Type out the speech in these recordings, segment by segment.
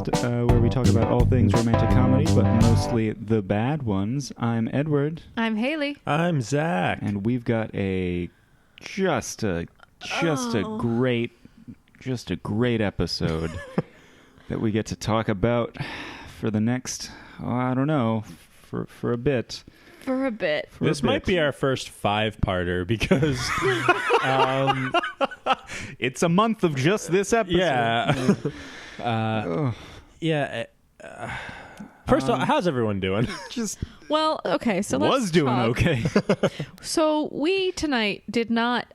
where we talk about all things romantic comedy, but mostly the bad ones. I'm Edward. I'm Haley. I'm Zach. And we've got just a great episode that we get to talk about for the next, I don't know, for a bit. For a bit. This might be our first 5-parter because it's a month of just this episode. Yeah. First of all, how's everyone doing? Well, okay, so let's doing talk. Okay. So we tonight did not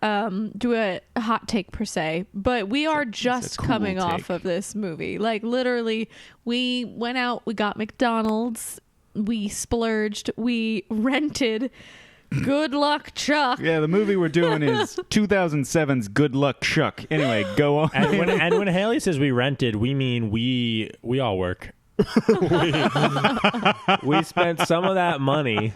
do a hot take per se, but we are just cool coming take. off of this movie. Like literally, we went out, we got McDonald's, we splurged, we rented Good Luck Chuck. Yeah, the movie we're doing is 2007's Good Luck Chuck. Anyway, go on. And when Haley says we rented, we mean we all work. we spent some of that money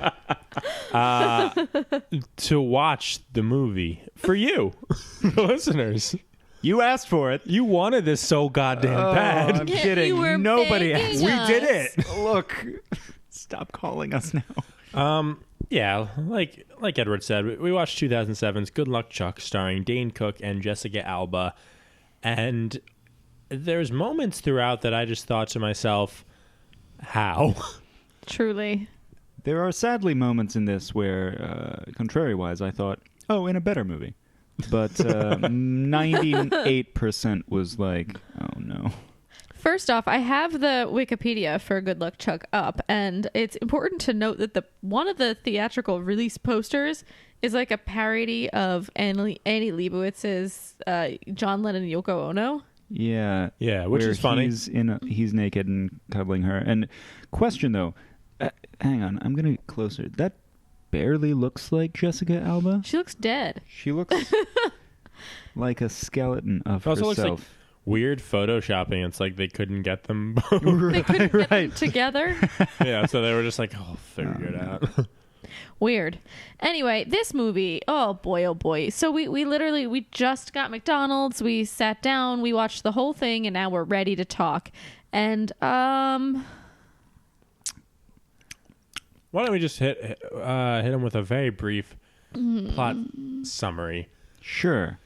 to watch the movie for you, the listeners. You asked for it. You wanted this so goddamn bad. I'm kidding. You were Nobody begging asked. us. We did it. Look, stop calling us now. Yeah, like Edward said, we watched 2007's Good Luck Chuck, starring Dane Cook and Jessica Alba, and there's moments throughout that I just thought to myself, how? Truly. There are sadly moments in this where, contrary-wise, I thought, in a better movie. But 98% was like, oh no. First off, I have the Wikipedia for Good Luck Chuck up, and it's important to note that one of the theatrical release posters is like a parody of Annie Leibovitz's John Lennon and Yoko Ono. Yeah, which is funny. He's naked and cuddling her. And question though, hang on, I'm gonna get closer. That barely looks like Jessica Alba. She looks dead. She looks like a skeleton of also herself. looks like weird photoshopping. It's like they couldn't get them both. They couldn't get them together. Yeah, so they were just like, figure it out. Weird. Anyway, this movie, oh boy. So we just got McDonald's, we sat down, we watched the whole thing, and now we're ready to talk. And why don't we just hit him with a very brief plot summary? Sure.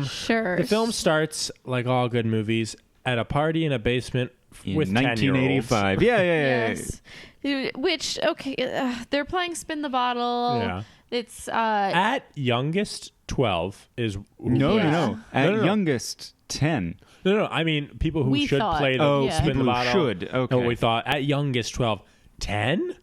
Sure. The film starts, like all good movies, at a party in a basement with 1985. 10-year-olds. Yeah. Yes. Which, okay, they're playing Spin the Bottle. Yeah. It's at youngest 12 is No. At youngest 10. No. I mean, people who We should thought. play Oh, Spin people the who Bottle. should. Okay. No, we thought at youngest 12. 10?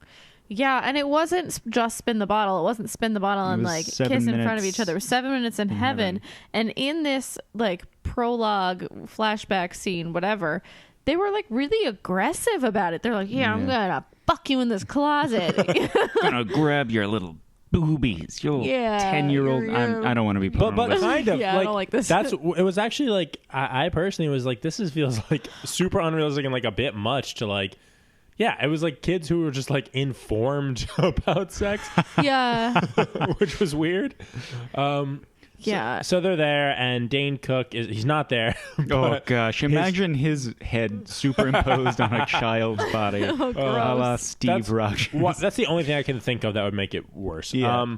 yeah, and it wasn't just Spin the Bottle. It wasn't Spin the Bottle and like 7 kiss in front of minutes each other. It was 7 minutes in heaven. And in this like prologue, flashback scene, whatever, they were like really aggressive about it. They're like, I'm gonna fuck you in this closet. Gonna grab your little boobies. Your 10-year-old. you're- I don't want to be put on But a list. kind of. Yeah, I don't like this. It was actually like, I personally was like, feels like super unrealistic and like a bit much to like, yeah, it was like kids who were just like informed about sex, Yeah. which was weird. Yeah. So they're there, and Dane Cook he's not there. Oh gosh! Imagine his head superimposed on a child's body, a la Steve Rogers. That's the only thing I can think of that would make it worse. Yeah.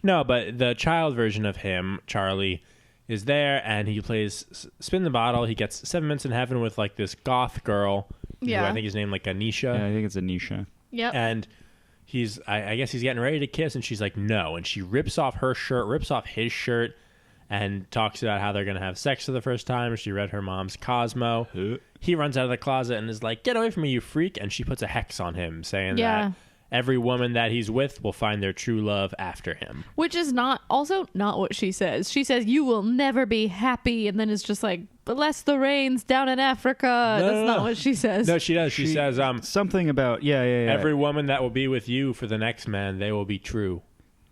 No, but the child version of him, Charlie, is there, and he plays Spin the Bottle. He gets 7 minutes in heaven with like this goth girl. Yeah. Who I think is named like Anisha. Yeah, I think it's Anisha. Yep. And I guess he's getting ready to kiss, and she's like, no. And she rips off her shirt, rips off his shirt, and talks about how they're going to have sex for the first time. She read her mom's Cosmo. He runs out of the closet and is like, get away from me, you freak. And she puts a hex on him, saying that every woman that he's with will find their true love after him. Which is not what she says. She says, you will never be happy. And then it's just like, bless the rains down in Africa. That's not what she says. No, she does. She says, something about, every woman that will be with you for the next man, they will be true.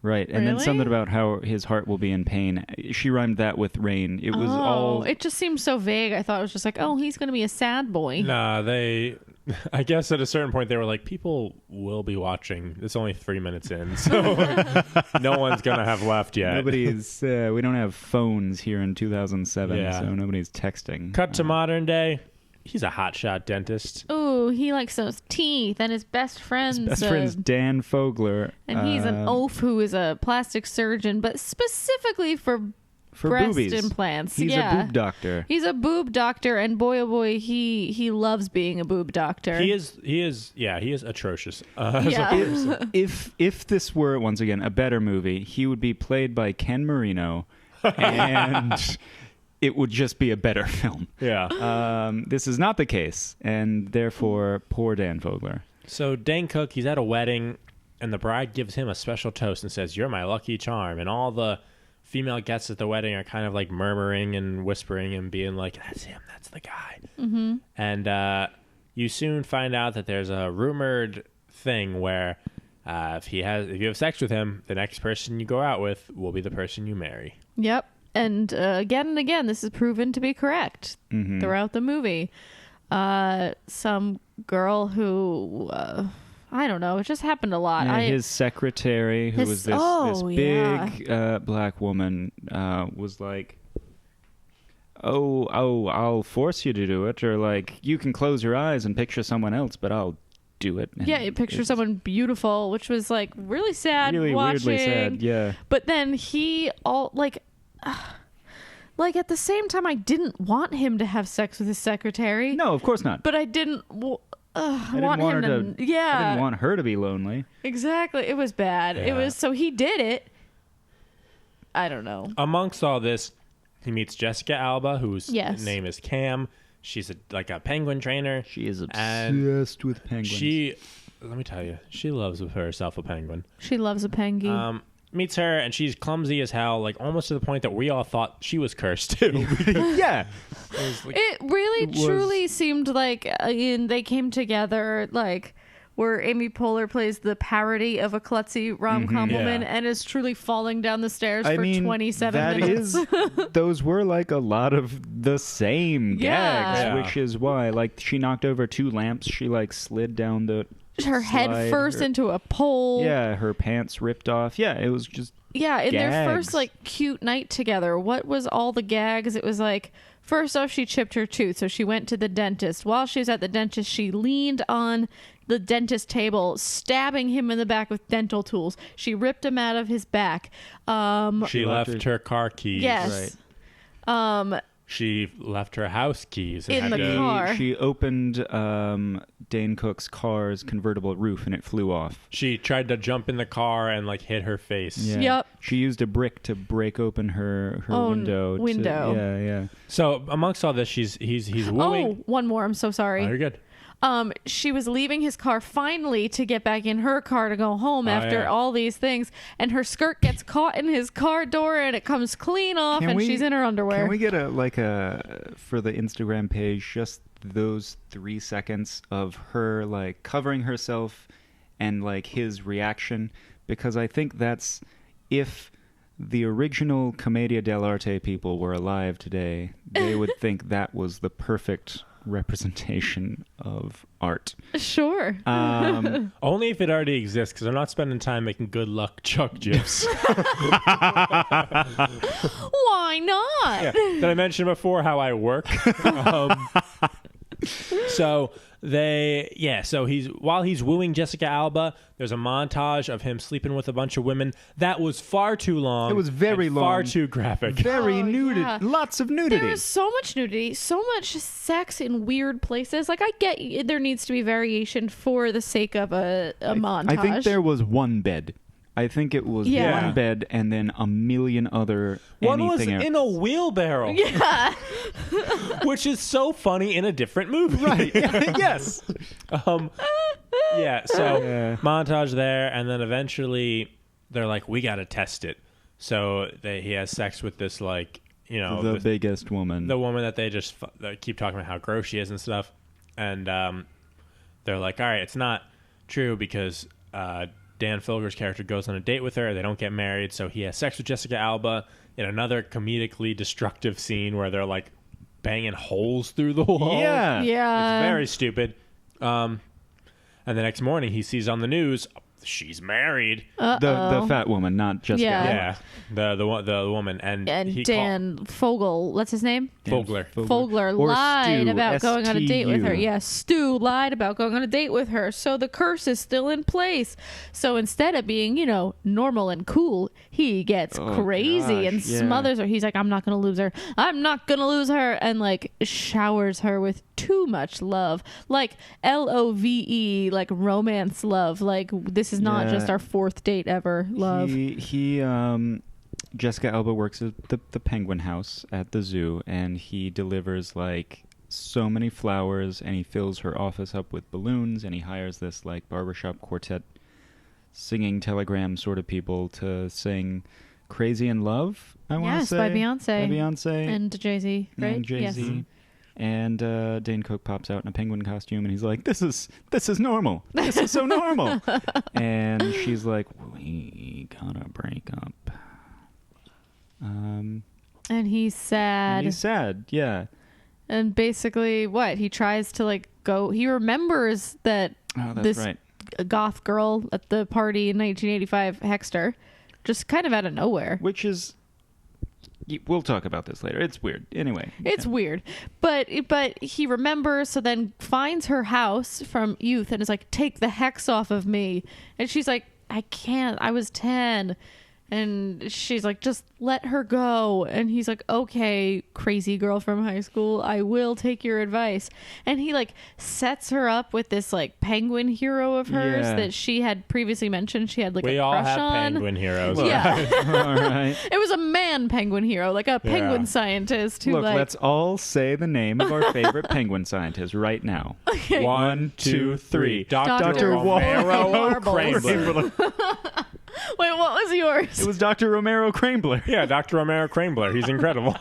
Right. And then Really? something about how his heart will be in pain. She rhymed that with rain. It was all... It just seemed so vague. I thought it was just like, he's going to be a sad boy. Nah, I guess at a certain point they were like, people will be watching. It's only 3 minutes in, so no one's going to have left yet. Nobody's... we don't have phones here in 2007, so nobody's texting. Cut to modern day. he's a hotshot dentist. Ooh, he likes those teeth, and his best friend's Dan Fogler. and he's an oaf who is a plastic surgeon, but specifically for breast boobies. implants. He's a boob doctor. He's a boob doctor, and boy, oh boy, he loves being a boob doctor. He is atrocious. If this were, once again, a better movie, he would be played by Ken Marino, and it would just be a better film. Yeah. This is not the case, and therefore, poor Dan Fogler. So Dane Cook, he's at a wedding, and the bride gives him a special toast and says, "You're my lucky charm," and all the female guests at the wedding are kind of like murmuring and whispering and being like, "That's him, that's the guy." Mm-hmm. And you soon find out that there's a rumored thing where if you have sex with him, the next person you go out with will be the person you marry. Yep. And again and again, this is proven to be correct throughout the movie. Some girl who I don't know. It just happened a lot. Yeah, his secretary, who was this big black woman, was like, oh, I'll force you to do it. Or like, you can close your eyes and picture someone else, but I'll do it. And you picture someone beautiful, which was like really sad really watching. Weirdly sad, yeah. But then like at the same time, I didn't want him to have sex with his secretary. No, of course not. But I didn't I didn't want her to be lonely. Exactly. It was bad. Yeah. It was, so he did it. I don't know. Amongst all this, he meets Jessica Alba, whose name is Cam. She's like a penguin trainer. She is obsessed with penguins. Let me tell you, she loves herself a penguin. She loves a penguin. Meets her, and she's clumsy as hell, like almost to the point that we all thought she was cursed too. Yeah. It really truly seemed like they came together, like where Amy Poehler plays the parody of a klutzy rom-com woman and is truly falling down the stairs for 27 minutes. Those were like a lot of the same gags, which is why, like, she knocked over 2 lamps. She like slid down her head first into a pole. Yeah, her pants ripped off. Yeah, it was just in their gags. first like cute night together. What was all the gags? It was like, first off, she chipped her tooth, so she went to the dentist. While she was at the dentist, she leaned on the dentist table, stabbing him in the back with dental tools. She ripped him out of his back. She left her car keys. Yes. Right. She left her house keys in the car. She opened Dane Cook's car's convertible roof and it flew off. She tried to jump in the car and like hit her face. Yeah. Yep. She used a brick to break open her window. Yeah. So amongst all this, he's wooing. Oh, one more. I'm so sorry. Oh, you're good. She was leaving his car finally to get back in her car to go home after all these things, and her skirt gets caught in his car door and it comes clean off, she's in her underwear. Can we get for the Instagram page, just those 3 seconds of her like covering herself and like his reaction? Because I think that's, if the original Commedia dell'arte people were alive today, they would think that was the perfect representation of art. Sure. Only if it already exists, because I'm not spending time making good luck Chuck gifs. Why not? Yeah. Did I mention before how I work? So while he's wooing Jessica Alba, there's a montage of him sleeping with a bunch of women. That was far too long. It was very long. Far too graphic. Very nudity. Yeah. Lots of nudity. There was so much nudity, so much sex in weird places. Like, I get there needs to be variation for the sake of a montage. I think there was one bed. I think it was one bed and then a million other one was else. in a wheelbarrow. Yeah. Which is so funny in a different movie. Right. Yes. Montage there, and then eventually they're like, we got to test it. So he has sex with this, like, you know, the biggest woman. The woman that they just keep talking about how gross she is and stuff. And they're like, all right, it's not true because Dan Fogler's character goes on a date with her. They don't get married, so he has sex with Jessica Alba in another comedically destructive scene where they're like banging holes through the wall. Yeah. It's very stupid. And the next morning he sees on the news she's married. The fat woman, not Jessica. Yeah. Yeah, the woman, and Dan Fogel, what's his name? Fogler. Or lied Stu, about going on a date with her. STU. Yeah, Stu lied about going on a date with her. So the curse is still in place. So instead of being, normal and cool, he gets crazy and smothers her. He's like, I'm not going to lose her. I'm not going to lose her. And like showers her with too much love. Like LOVE, like romance love. Like this is not just our fourth date ever love. Jessica Alba works at the Penguin House at the zoo, and he delivers like so many flowers, and he fills her office up with balloons, and he hires this like barbershop quartet singing telegram sort of people to sing Crazy in Love, I want to say. By Beyonce. And Jay-Z, right? And Jay-Z. Yes. And Dane Cook pops out in a penguin costume, and he's like, this is normal. This is so normal. And she's like, we gotta break up. And he's sad. Yeah. And basically, what? He tries to like go. He remembers that right. goth girl at the party in 1985, Hexter, just kind of out of nowhere. Which is, we'll talk about this later. It's weird. Anyway. It's weird. But he remembers, so then finds her house from youth and is like, take the hex off of me. And she's like, I can't. I was 10. And she's like, just let her go. And he's like, okay, crazy girl from high school, I will take your advice. And he like sets her up with this like penguin hero of hers that she had previously mentioned she had like a crush on. We all have penguin heroes. Yeah. All right. It was a man penguin hero, like a penguin scientist who Look, like... let's all say the name of our favorite penguin scientist right now. Okay. 1, 2, 3. Dr. Romero Marbles. Crambler. Wait, what was yours? It was Dr. Romero Crambler. Yeah, Dr. Romero Crambler. He's incredible.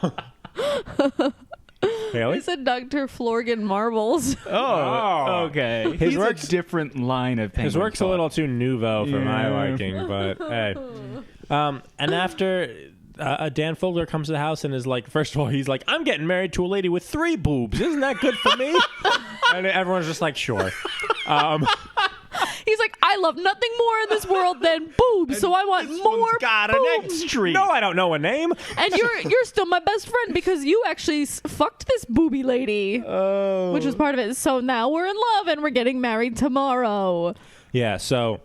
Haley? I said Dr. Florgan Marbles. Oh, okay. His He's work's a different line of penguin His work's thought. a little too nouveau for my Yeah. liking, but hey. And after Dan Fogler comes to the house and is like, first of all, he's like, I'm getting married to a lady with 3 boobs. Isn't that good for me? And everyone's just like, sure. He's like, I love nothing more in this world than boobs, so I want more boobs. No, I don't know a name. And you're still my best friend because you actually fucked this booby lady, which was part of it. So now we're in love and we're getting married tomorrow. Yeah, so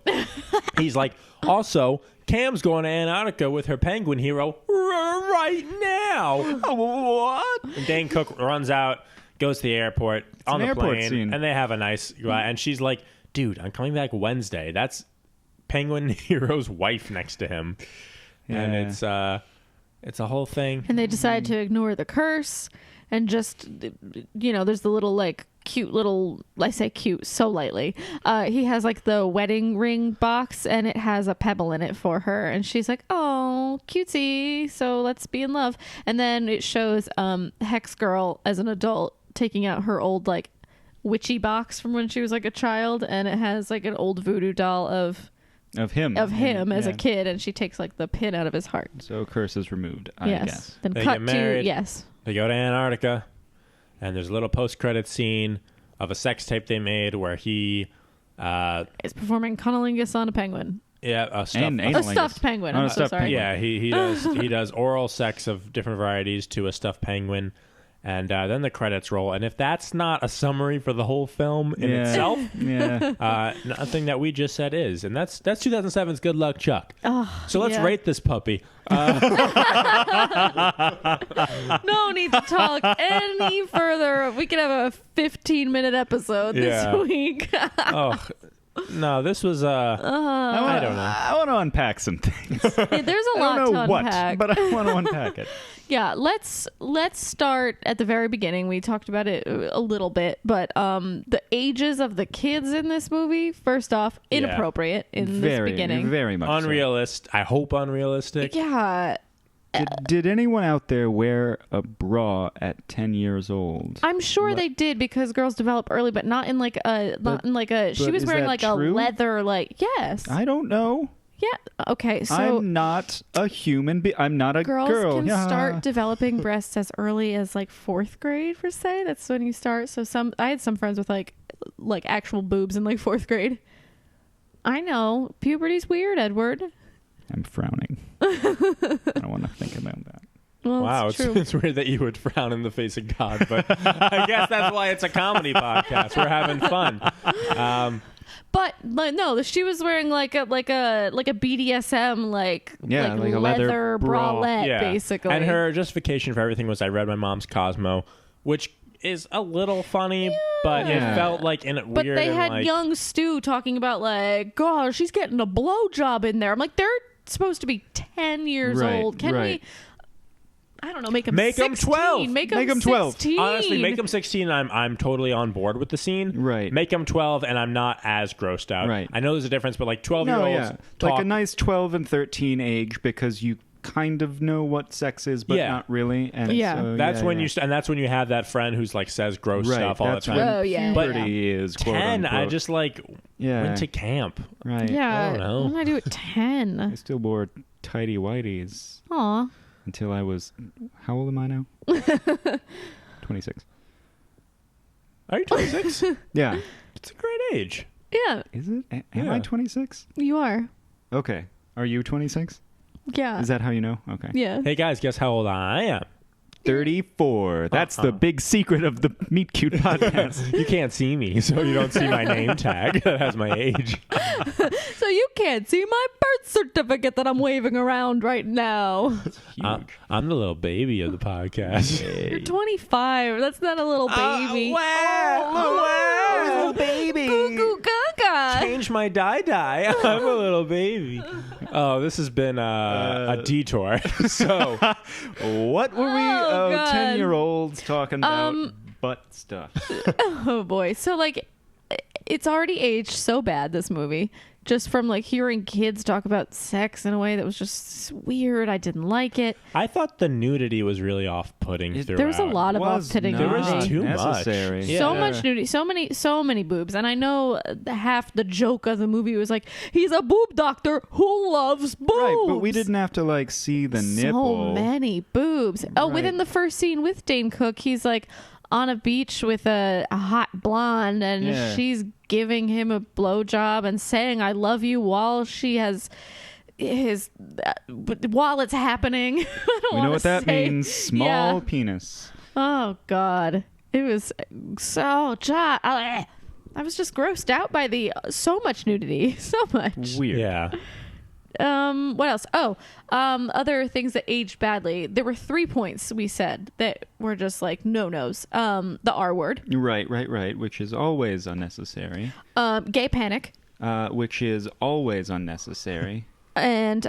he's like, also, Cam's going to Antarctica with her penguin hero right now. What? And Dane Cook runs out, goes to the airport on the airport plane, scene. and they have a nice, and she's like, dude, I'm coming back Wednesday. That's Penguin Hero's wife next to him. And it's a whole thing. And they decide to ignore the curse and just, there's the little like cute little, I say cute so lightly. He has like the wedding ring box and it has a pebble in it for her. And she's like, oh, cutesy. So let's be in love. And then it shows Hex Girl as an adult taking out her old like witchy box from when she was like a child, and it has like an old voodoo doll of him as a kid, and she takes like the pin out of his heart. So curse is removed, I guess. Then They cut get married. to yes. They go to Antarctica, and there's a little post-credit scene of a sex tape they made where he Is performing cunnilingus on a penguin. a stuffed, And A analingus. stuffed penguin. On a I'm so stuffed sorry. penguin. yeah, he does oral sex of different varieties to a stuffed penguin. And then the credits roll. And if that's not a summary for the whole film in itself, nothing that we just said is. And that's 2007's Good Luck, Chuck. Oh, So let's yeah. rate this puppy. No need to talk any further. We could have a 15-minute episode Yeah. this week. Oh, no, this was, I don't know. I want to unpack some things. Yeah, there's a I lot don't know to what, unpack. but I want to unpack it. Yeah, let's start at the very beginning. We talked about it a little bit, but the ages of the kids in this movie, first off, inappropriate in this beginning. Very much so. Unrealistic. I hope unrealistic. Yeah. Did anyone out there wear a bra at 10 years old? I'm sure they did because girls develop early, but not in like a she was is wearing that like true? a leather I don't know. Yeah. Okay. So I'm not a human being. I'm not a girls girl. can Yeah. start developing breasts as early as like 4th grade per se. That's when you start. So I had some friends with like actual boobs in like 4th grade. I know. Puberty's weird, Edward. I'm frowning. I don't want to think about that. Well, Wow, it's true. it's weird that you would frown in the face of God, but I guess that's why it's a comedy podcast. We're having fun. But no, she was wearing like a BDSM like Yeah, like a leather bra. bralette basically. And her justification for everything was, I read my mom's Cosmo, which is a little funny, but it felt like weird. But they had like, young Stu talking about like, God, she's getting a blowjob in there. I'm like, they're supposed to be 10 years old. Can we? I don't know. Make them 12. Make them 12. 16. Honestly, make them 16. I'm totally on board with the scene. Right. Make them 12, and I'm not as grossed out. Right. I know there's a difference, but like 12-year-olds talk. Like a nice 12 and 13 age, because you kind of know what sex is, but not really. And so, that's when you and that's when you have that friend who's like says gross stuff all the time. Oh yeah. Puberty is quote 10, unquote. I just like went to camp. Right. Yeah. I don't know. What did I do at 10? I still wore tighty whities Aw. until I was. How old am I now? 26. Are you 26? Yeah. It's a great age. Yeah, Is it? Am I 26? you are. Okay. Are you 26? Yeah. Is that how you know? Okay. Yeah. Hey guys, guess how old I am? 34. That's the big secret of the Meet Cute podcast. You can't see me, so you don't see my name tag that has my age. So you can't see my birth certificate that I'm waving around right now. Huge. I'm the little baby of the podcast. You're 25. That's not a little baby. little baby. Goo goo gaga. Change my dye. I'm a little baby. Oh, this has been a detour. So, What were we? Oh, God. 10-year-olds talking about butt stuff. Oh boy. So like it's already aged so bad, this movie, just from like hearing kids talk about sex in a way that was just weird. I didn't like it. I thought the nudity was really off-putting throughout. There was a lot of Was off-putting not There was nudity. too necessary. much. So Yeah. much nudity, so many boobs, and I know half the joke of the movie was like, he's a boob doctor who loves boobs. Right, but we didn't have to like see the nipple. So many boobs. Oh, Right. within the first scene with Dane Cook, he's like on a beach with a hot blonde, and Yeah. she's giving him a blowjob and saying "I love you" while she has his while it's happening. I don't We know wanna what that say. means. Small Yeah. penis. Oh God, it was so I was just grossed out by the so much nudity, so much. Weird. Yeah. What else? Other things that aged badly. There were 3 points we said that were just like no-nos. The R word. Right. Which is always unnecessary. Gay panic. Which is always unnecessary. And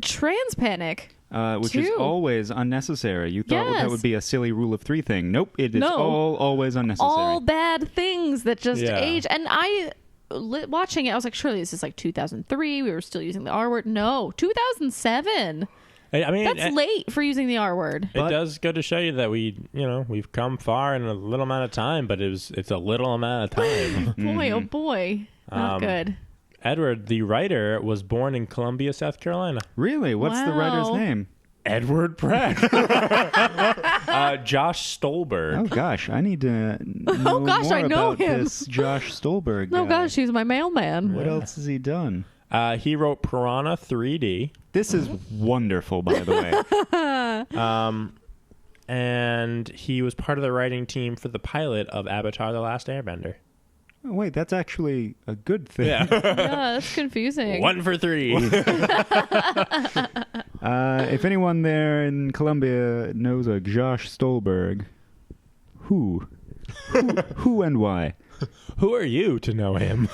trans panic. Which is Two. always unnecessary. You thought that Yes. would be a silly rule of 3 thing. Nope, it is No. always unnecessary. All bad things that just Yeah. age. And watching it, I was like, surely this is like 2003. We were still using the R word. No, 2007. I mean, That's late for using the R word. it does go to show you that we've come far in a little amount of time, but it's a little amount of time. Boy, oh boy. Not good. Edward, the writer, was born in Columbia, South Carolina. Really? What's the writer's Wow. name? Edward Pratt. Josh Stolberg. Oh gosh, I need to know gosh, more I know about him. this Josh Stolberg Oh guy. gosh, he's my mailman. What else has he done? He wrote Piranha 3D. This is wonderful, by the way. And he was part of the writing team for the pilot of Avatar: The Last Airbender. Oh, wait, that's actually a good thing. Yeah, that's confusing. 1 for 3. If anyone there in Columbia knows a Josh Stolberg, who and why? Who are you to know him?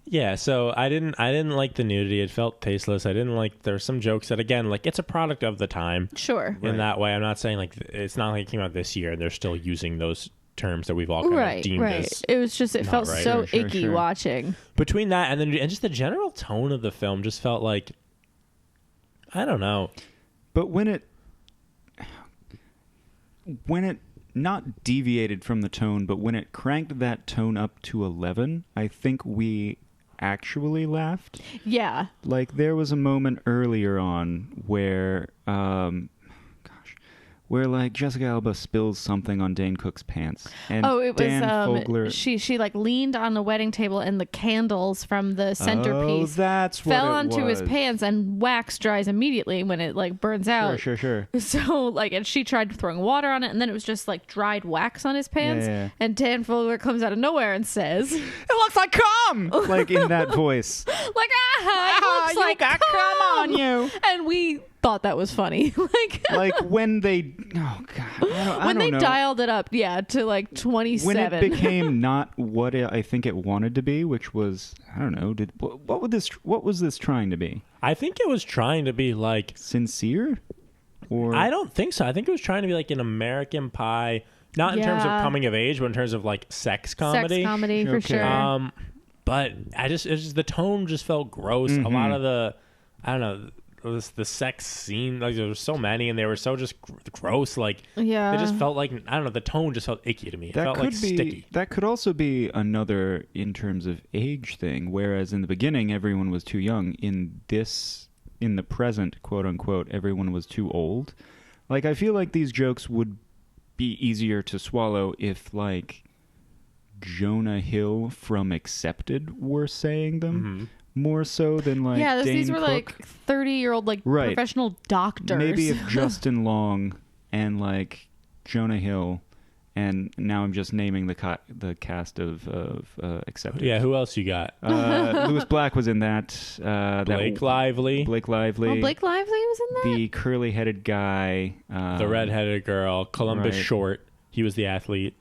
Yeah, so I didn't like the nudity. It felt tasteless. I didn't like, there's some jokes that, again, like, it's a product of the time. Sure. In that way, I'm not saying like it's not like it came out this year and they're still using those terms that we've all kind of deemed as It was just, it not felt right. so Sure, icky sure. watching. between that and just the general tone of the film just felt like, I don't know. But when it not deviated from the tone, but when it cranked that tone up to 11, I think we actually laughed. Yeah. Like there was a moment earlier on where where like Jessica Alba spills something on Dane Cook's pants, and it was Dan Fogler. she like leaned on the wedding table and the candles from the centerpiece that's what fell it onto his was. pants, and wax dries immediately when it like burns out. Sure. So like, and she tried throwing water on it, and then it was just like dried wax on his pants. Yeah. And Dan Fogler comes out of nowhere and says, It looks like cum, like in that voice. like, it looks you like got cum on you. And we thought that was funny. Like when they, oh god, I when don't they know. dialed it up, to like 27. When it became not what I think it wanted to be, which was, I don't know, what was this trying to be? I think it was trying to be like Sincere? Or I don't think so. I think it was trying to be like an American Pie, not in terms of coming of age, but in terms of like sex comedy. Sex comedy for Okay. sure. But it's just the tone just felt gross. A lot of the, I don't know, the sex scene, like there were so many, and they were so just gross. Like Yeah. it just felt like, I don't know, the tone just felt icky to me. It that felt could like be sticky. that could also be another in terms of age thing, whereas in the beginning everyone was too young. In the present, quote unquote, everyone was too old. Like I feel like these jokes would be easier to swallow if like Jonah Hill from Accepted were saying them more so than like Dane these were Cook. like 30-year-old like Right. professional doctors. Maybe if Justin Long and like Jonah Hill, and now I'm just naming the cast of Accepted. Yeah, who else you got? Louis Black was in that. Blake Lively. Blake Lively. Oh, Blake Lively was in that? The curly-headed guy. The redheaded girl, Columbus right. Short. He was the athlete.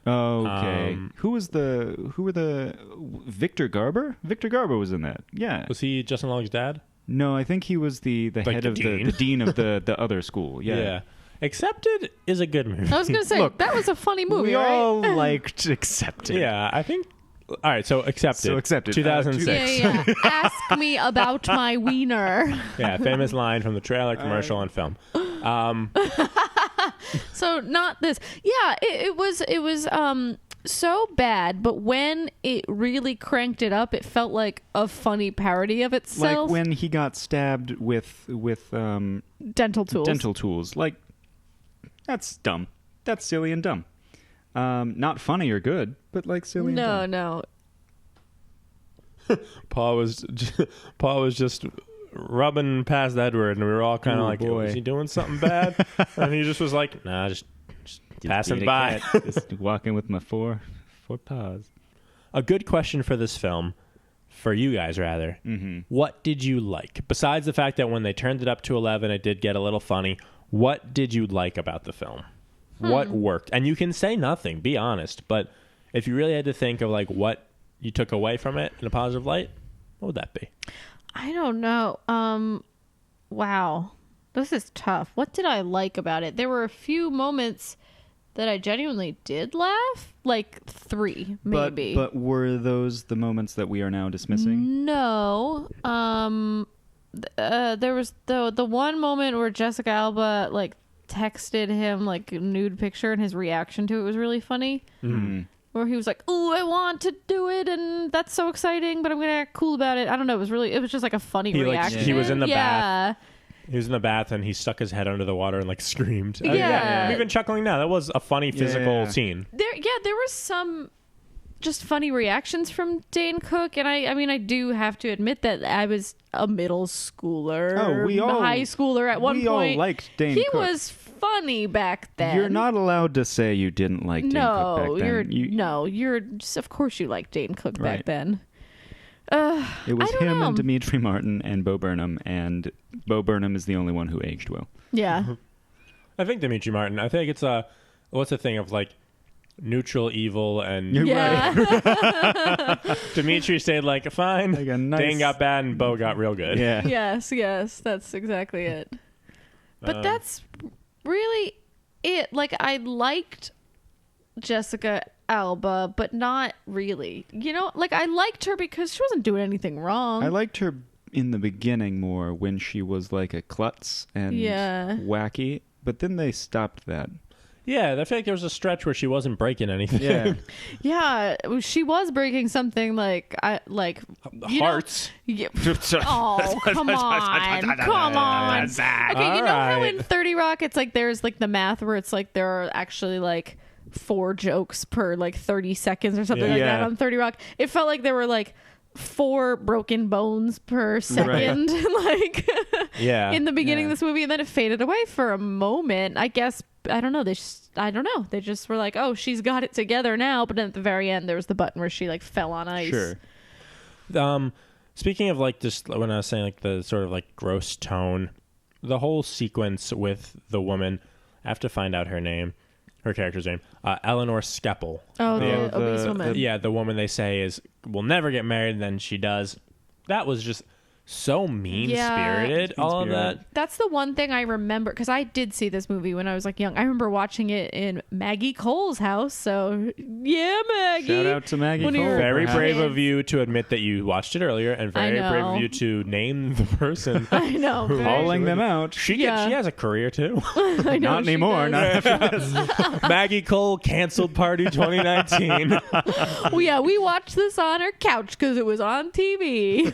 Okay. Who were the Victor Garber? Victor Garber was in that. Yeah. Was he Justin Long's dad? No, I think he was the head the of dean. the dean of the other school. Yeah. Accepted is a good movie. I was going to say, Look, that was a funny movie, We right? all liked Accepted. Yeah, I think. All right, so Accepted. So Accepted. 2006. Yeah. Ask me about my wiener. Yeah, famous line from the trailer, commercial, and film. So not this. Yeah, it was so bad, but when it really cranked it up, it felt like a funny parody of itself. Like when he got stabbed with dental tools. dental tools. Like, that's dumb. That's silly and dumb. Not funny or good, but like silly and dumb. No. Paul was just rubbing past Edward, and we were all kind of Ooh, like, boy. is he doing something bad? And he just was like, nah, just passing being a by. cat, just walking with my four paws. A good question for this film, for you guys rather. Mm-hmm. What did you like? Besides the fact that when they turned it up to 11, it did get a little funny. What did you like about the film? What worked? And you can say nothing, be honest. But if you really had to think of like what you took away from it in a positive light, what would that be? I don't know. Wow. This is tough. What did I like about it? There were a few moments that I genuinely did laugh. Like 3, maybe. But were those the moments that we are now dismissing? No. There was the one moment where Jessica Alba like texted him like a nude picture, and his reaction to it was really funny. Mm-hmm. Where he was like, "Oh, I want to do it, and that's so exciting, but I'm gonna act cool about it." I don't know. It was just like a funny reaction. He was in the bath. He was in the bath and he stuck his head under the water and like screamed. Yeah. I'm even chuckling now. That was a funny physical scene. There was some just funny reactions from Dane Cook, and I mean, I do have to admit that I was a middle schooler, high schooler at one point. We all liked Dane Cook. He was funny back then. You're not allowed to say you didn't like Dane Cook back then. You're of course you liked Dane Cook back then. It was I don't him know. and Dimitri Martin and Bo Burnham, and Bo Burnham is the only one who aged well. Yeah. I think Dimitri Martin. I think it's what's the thing of like neutral evil and Yeah. Dimitri stayed like fine. Like a nice- Dane got bad and Bo got real good. Yeah. Yes, that's exactly it. But that's really it. Like, I liked Jessica Alba, but not really. You know, like, I liked her because she wasn't doing anything wrong. I liked her in the beginning more when she was like a klutz and wacky, but then they stopped that. Yeah, I feel like there was a stretch where she wasn't breaking anything. Yeah. Yeah, she was breaking something like Hearts. Yeah. Oh, come on. Come on. Okay, you know how in 30 Rock it's like there's like the math where it's like there are actually like 4 jokes per like 30 seconds or something like that on 30 Rock? It felt like there were like 4 broken bones per second like in the beginning of this movie, and then it faded away for a moment. I guess I don't know, they just were like, oh, she's got it together now, but then at the very end there was the button where she like fell on ice. Sure. Speaking of like just when I was saying like the sort of like gross tone, the whole sequence with the woman, I have to find out her character's name, Eleanor Skeppel. Oh, the obese woman. The woman they say will never get married, and then she does. That was just so mean-spirited, all of that. That's the one thing I remember, because I did see this movie when I was like young. I remember watching it in Maggie Cole's house, so yeah, Maggie. Shout out to Maggie Cole. Very brave of you to admit that you watched it earlier, and very brave of you to name the person. I know. Calling them out. She has a career, too. I know, not anymore. Not after this. Maggie Cole canceled Party 2019. Well, yeah, we watched this on our couch because it was on TV.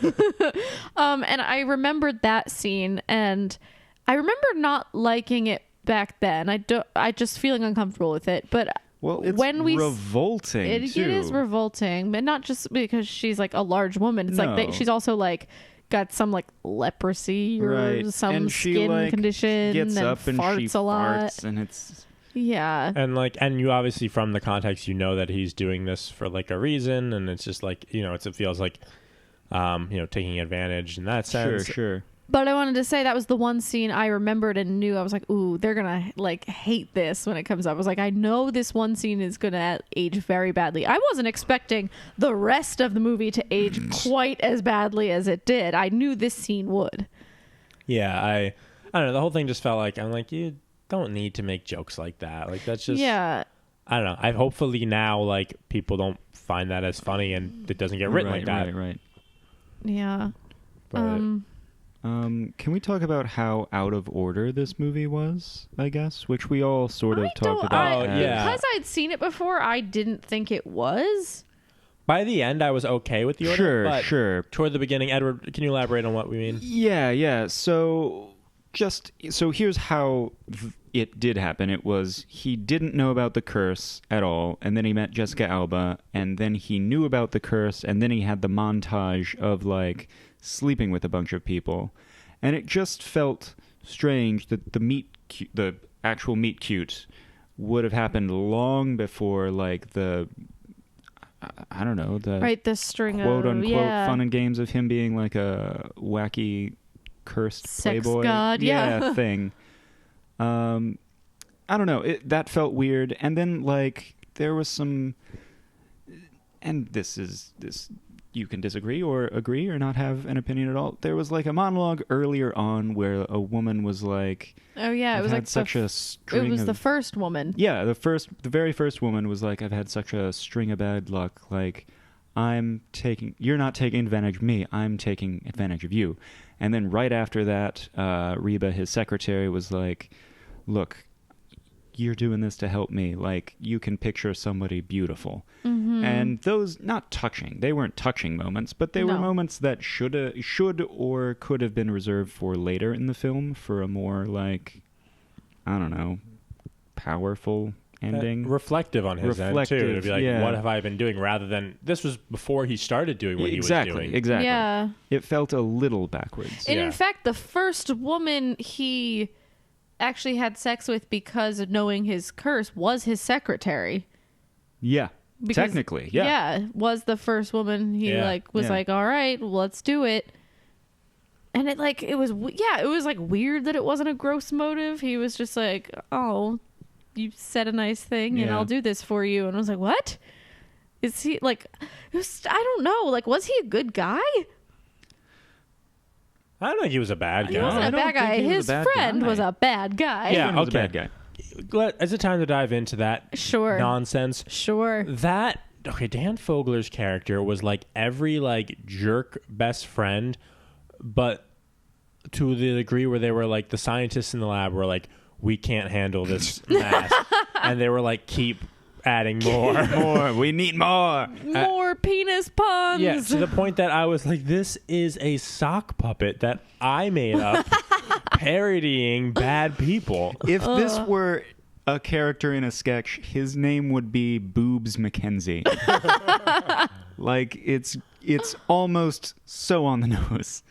And I remembered that scene, and I remember not liking it back then. I just feeling uncomfortable with it. But it's revolting. It is revolting, but not just because she's like a large woman. It's like she's also like got some like leprosy or some and she, skin condition, gets and up and farts she a lot. farts, and it's and you obviously from the context you know that he's doing this for like a reason, and it's just like it feels like taking advantage in that sense. Sure. But I wanted to say that was the one scene I remembered and knew. I was like, ooh, they're gonna like hate this when it comes up. I was like, I know this one scene is gonna age very badly. I wasn't expecting the rest of the movie to age quite as badly as it did. I knew this scene would. Yeah, I don't know. The whole thing just felt like, I'm like, you don't need to make jokes like that. Like, that's just, I don't know. I hopefully now, like, people don't find that as funny and it doesn't get written like that. Right. Yeah. But, can we talk about how out of order this movie was, I guess? Which we all sort of talked about. Because I'd seen it before, I didn't think it was. By the end, I was okay with the order. Sure. Toward the beginning, Edward, can you elaborate on what we mean? Yeah. So here's how it did happen. It was he didn't know about the curse at all, and then he met Jessica Alba, and then he knew about the curse, and then he had the montage of like sleeping with a bunch of people, and it just felt strange that the actual meet cute would have happened long before like the the string quote of unquote fun and games of him being like a wacky cursed sex playboy god thing. I don't know, that felt weird. And then like there was some, and this you can disagree or agree or not have an opinion at all. There was like a monologue earlier on where a woman was like, oh yeah, it was like such a string. It was the first woman. Yeah, the very first woman was like, I've had such a string of bad luck. Like, you're not taking advantage of me. I'm taking advantage of you. And then right after that, Reba, his secretary, was like, look, you're doing this to help me. Like, you can picture somebody beautiful. Mm-hmm. And those, not touching, they weren't touching moments, but they were moments that should or could have been reserved for later in the film for a more, like, I don't know, powerful ending. Reflective on his end, too. To be like, what have I been doing? Rather than, this was before he started doing what he was doing. Exactly. Yeah. It felt a little backwards. And in fact, the first woman he actually had sex with because of knowing his curse was his secretary. Yeah. Technically, yeah. Yeah, was the first woman he was like, all right, well, let's do it. And it was like weird that it wasn't a gross motive. He was just like, oh, you said a nice thing and I'll do this for you. And I was like, what? Is he like, I don't know. Like, was he a good guy? I don't think he was a bad guy. He wasn't a bad guy. His friend was a bad guy. Yeah, okay. Was a bad guy. Is it time to dive into that nonsense? Sure. Dan Fogler's character was like every like jerk best friend, but to the degree where they were like the scientists in the lab were like, we can't handle this mass. and they were like, keep adding more. More. We need more. More penis puns. Yeah, to the point that I was like, this is a sock puppet that I made up parodying bad people. If this were a character in a sketch, his name would be Boobs Mackenzie. Like, it's almost so on the nose.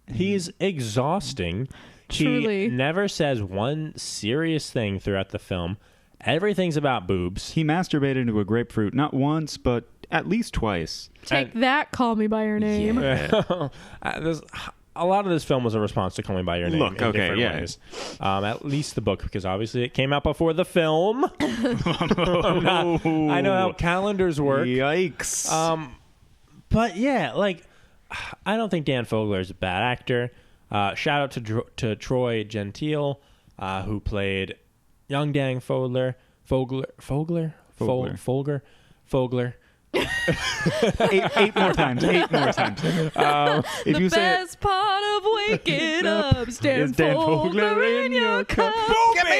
He's exhausting. Truly. He never says one serious thing throughout the film. Everything's about boobs. He masturbated into a grapefruit not once, but at least twice. Take that, Call Me By Your Name. A lot of this film was a response to Call Me By Your Name. Look, in okay, different yeah. ways. At least the book, because obviously it came out before the film. I know how calendars work. Yikes. But yeah, like, I don't think Dan Fogler is a bad actor. Shout out to Troy Gentile, who played young Dan Fogler. Fogler. Eight more times. If you say Best part of waking up, is Dan stand Fogler in your cup. Get me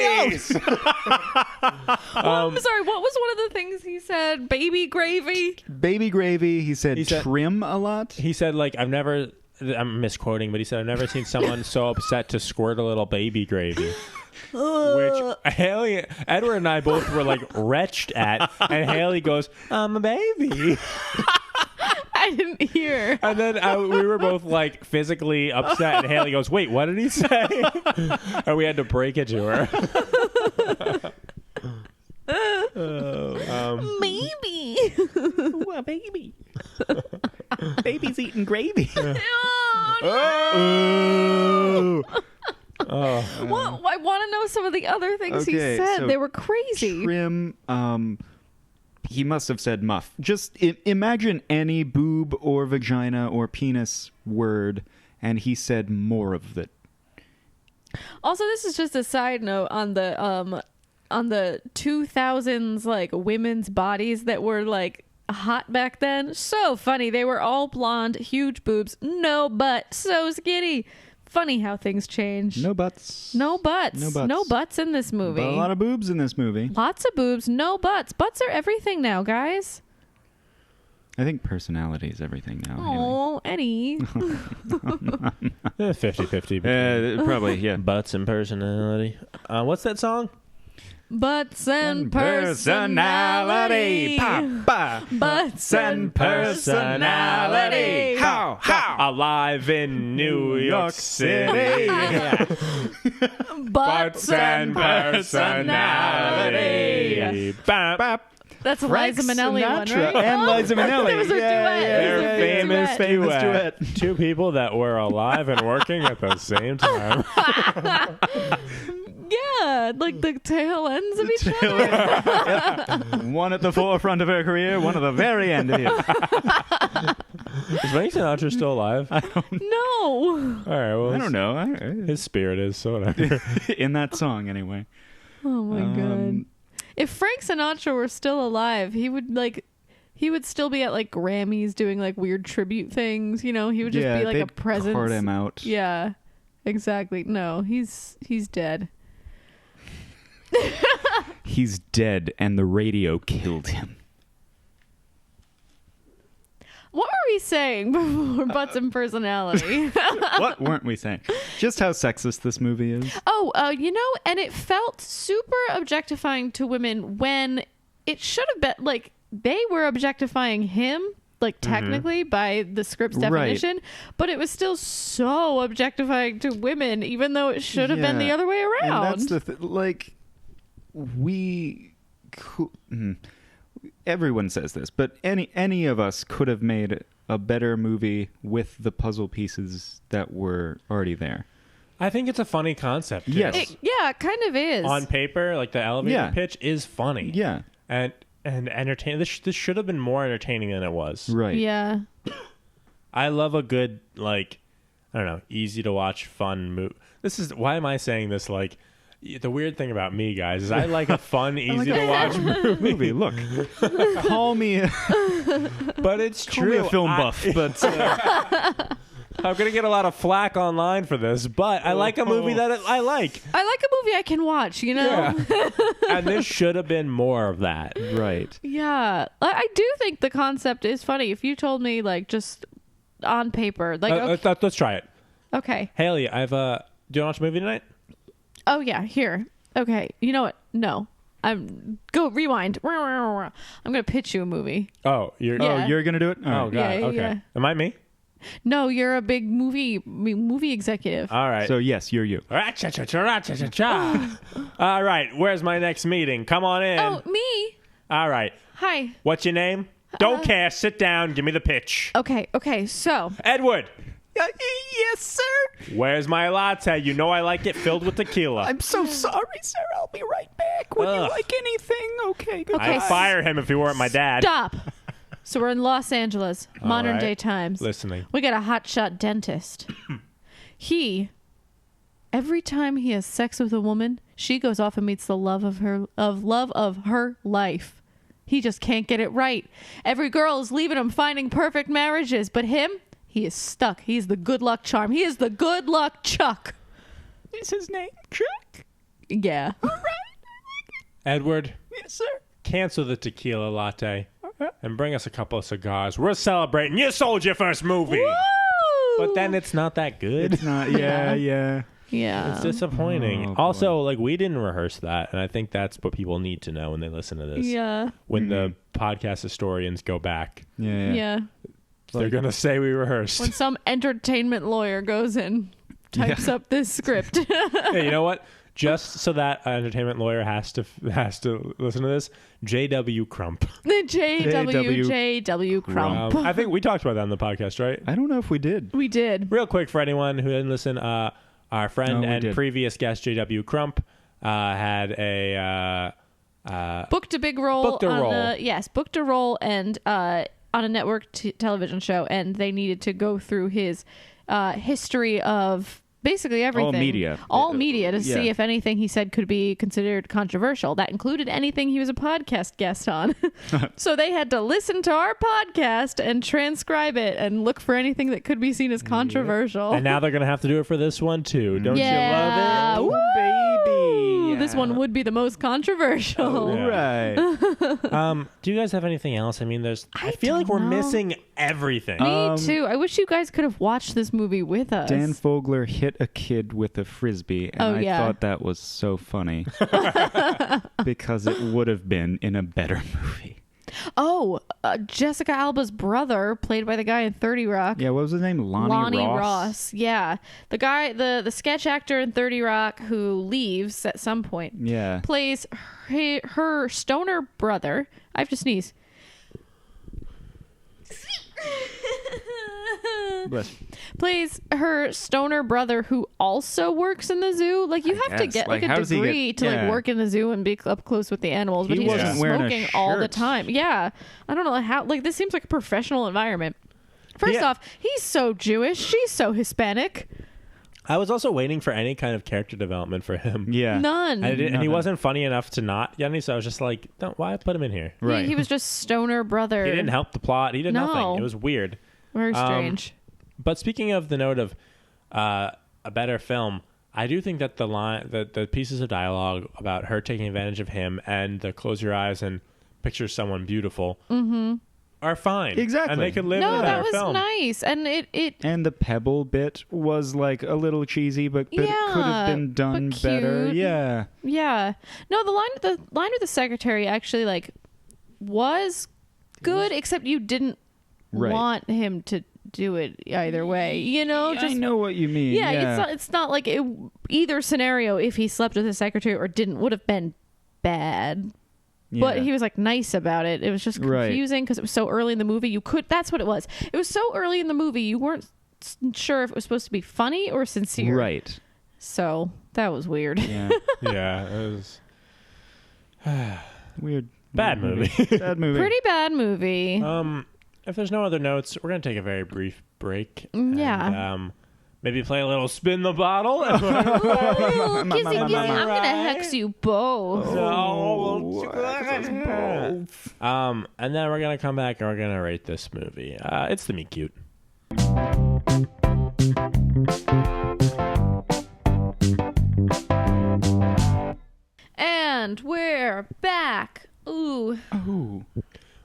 I'm sorry, what was one of the things he said? Baby gravy? Baby gravy. He said said- trim a lot. He said, like, I'm misquoting, but he said, I've never seen someone so upset to squirt a little baby gravy. Which Haley, Edward and I both were like retched at, and Haley goes, "I'm a baby," I didn't hear. and then we were both like physically upset, and Haley goes, "Wait, what did he say?" And we had to break it to her. Maybe. Ooh, a baby. Baby's eating gravy. Oh. Well, I want to know some of the other things he Okay, said. so They were crazy. Trim. He must have said muff. Just imagine any boob or vagina or penis word, and he said more of it. Also, this is just a side note on the 2000s like women's bodies that were like hot back then. So funny. They were all blonde, huge boobs, no butt, so skinny. Funny how things change. No butts. No butts. No butts. No butts in this movie. But a lot of boobs in this movie. Lots of boobs, no butts. Butts are everything now, guys. I think personality is everything now. Oh, Eddie. 50-50. Probably, yeah. Butts and personality. What's that song? Butts and personality. Butts and personality. How? Alive in New York City. Butts and personality. Bap. That's a Frank Liza Minnelli one, Sinatra right? and Liza Minnelli. There was a duet. Their There was a famous duet. duet. Two people that were alive and working at the same time. Yeah, like the tail ends of each other. One at the forefront of her career, one at the very end of it. Is Frank Sinatra still alive? No. All right, well, I don't know. his spirit is, so whatever. In that song, anyway. Oh my god. If Frank Sinatra were still alive, he would still be at like Grammys doing like weird tribute things, you know, he would just be like a presence. Card him out. Yeah. Exactly. No, he's dead. He's dead and the radio killed him. What were we saying before Butts and Personality? What weren't we saying? Just how sexist this movie is. Oh, you know, and it felt super objectifying to women when it should have been like they were objectifying him, like technically by the script's definition, but it was still so objectifying to women, even though it should have been the other way around. And that's the like everyone says this, but any of us could have made a better movie with the puzzle pieces that were already there. I think it's a funny concept. Too. Yes. It kind of is. On paper, like the elevator pitch is funny. Yeah. And entertaining. This should have been more entertaining than it was. Right. Yeah. I love a good, like, I don't know, easy to watch, fun movie. This is, why am I saying this? Like, the weird thing about me, guys, is I like a fun, easy to watch movie. Look, call me but it's call me true. a film buff, but I'm going to get a lot of flack online for this, but I like a movie that I like. I like a movie I can watch, you know? Yeah. And there should have been more of that. Right. Yeah. I do think the concept is funny. If you told me, like, just on paper. Like, okay. Let's try it. Okay. Haley, do you want to watch a movie tonight? Oh, yeah. Here. Okay. You know what? No. Go rewind. I'm going to pitch you a movie. Oh, you're going to do it? Oh, God. Yeah, okay. yeah. Am I me? No, you're a big movie executive. All right. So, yes, you're you. All right. Where's my next meeting? Come on in. Oh, me? All right. Hi. What's your name? Don't care. Sit down. Give me the pitch. Okay. So. Edward. Yes, sir. Where's my latte? You know I like it filled with tequila. I'm so sorry, sir. I'll be right back. Would you like anything? Okay, good. Okay. I'd fire him if he weren't my dad. Stop. So we're in Los Angeles, modern right. day times. Listening. We got a hotshot dentist. Every time he has sex with a woman, she goes off and meets the love of her life. He just can't get it right. Every girl is leaving him, finding perfect marriages, but him, he is stuck. He's the good luck charm. He is the good luck Chuck. Is his name Chuck? Yeah. All right. Edward. Yes, sir. Cancel the tequila latte and bring us a couple of cigars. We're celebrating. You sold your first movie. Woo! But then it's not that good. It's not. Yeah. Yeah. It's disappointing. Oh, also, like, we didn't rehearse that, and I think that's what people need to know when they listen to this. Yeah. When the podcast historians go back, Yeah. they're going to say we rehearsed. When some entertainment lawyer goes in, types up this script. Hey, you know what? Just so that an entertainment lawyer has to listen to this, J.W. Crump. J.W. Crump. I think we talked about that on the podcast, right? I don't know if we did. We did. Real quick for anyone who didn't listen, our friend and previous guest J.W. Crump had a booked a big role. Booked a role. Booked a role and on a network television show, and they needed to go through his history of basically everything. All media to see if anything he said could be considered controversial. That included anything he was a podcast guest on. So they had to listen to our podcast and transcribe it and look for anything that could be seen as controversial. And now they're going to have to do it for this one, too. Don't Yeah. you love it? Woo! Baby. This one would be the most controversial. Yeah. Right. Do you guys have anything else? I mean, I feel like we're missing everything. Me too. I wish you guys could have watched this movie with us. Dan Fogler hit a kid with a frisbee, and I thought that was so funny because it would have been in a better movie. Oh, Jessica Alba's brother, played by the guy in 30 Rock. Yeah, what was his name? Lonnie Ross. Yeah, the guy, the sketch actor in 30 Rock who leaves at some point. Yeah, plays her stoner brother. I have to sneeze. Bless. Plays her stoner brother who also works in the zoo. Like, you have to get like a degree to like work in the zoo and be up close with the animals. But he's just smoking all the time. Yeah, I don't know how. Like, this seems like a professional environment. First off, he's so Jewish. She's so Hispanic. I was also waiting for any kind of character development for him. Yeah, none. And he wasn't funny enough to not get any. So I was just like, why put him in here? Right. He was just stoner brother. He didn't help the plot. He did nothing. It was weird. Very strange. But speaking of the note of a better film, I do think that the pieces of dialogue about her taking advantage of him and the close your eyes and picture someone beautiful are fine. Exactly. And they could live in a better film. That was nice. And it and the pebble bit was like a little cheesy, but it could have been done better. Yeah. Yeah. No, the line with the secretary actually like was good, except you didn't want him to do it either way, you know. I know what you mean. Yeah. It's not like either scenario, if he slept with his secretary or didn't, would have been bad. But he was like nice about it. It was just confusing because it was so early in the movie. That's what it was. It was so early in the movie you weren't sure if it was supposed to be funny or sincere. Right. So that was weird. Yeah. Yeah, it was weird. Bad movie. Bad movie. Pretty bad movie. If there's no other notes, we're gonna take a very brief break. Yeah. And, maybe play a little spin the bottle. Ooh, kissy, kissy. I'm gonna hex you both. And then we're gonna come back and we're gonna rate this movie. It's the Meet Cute. And we're back. Ooh. Oh.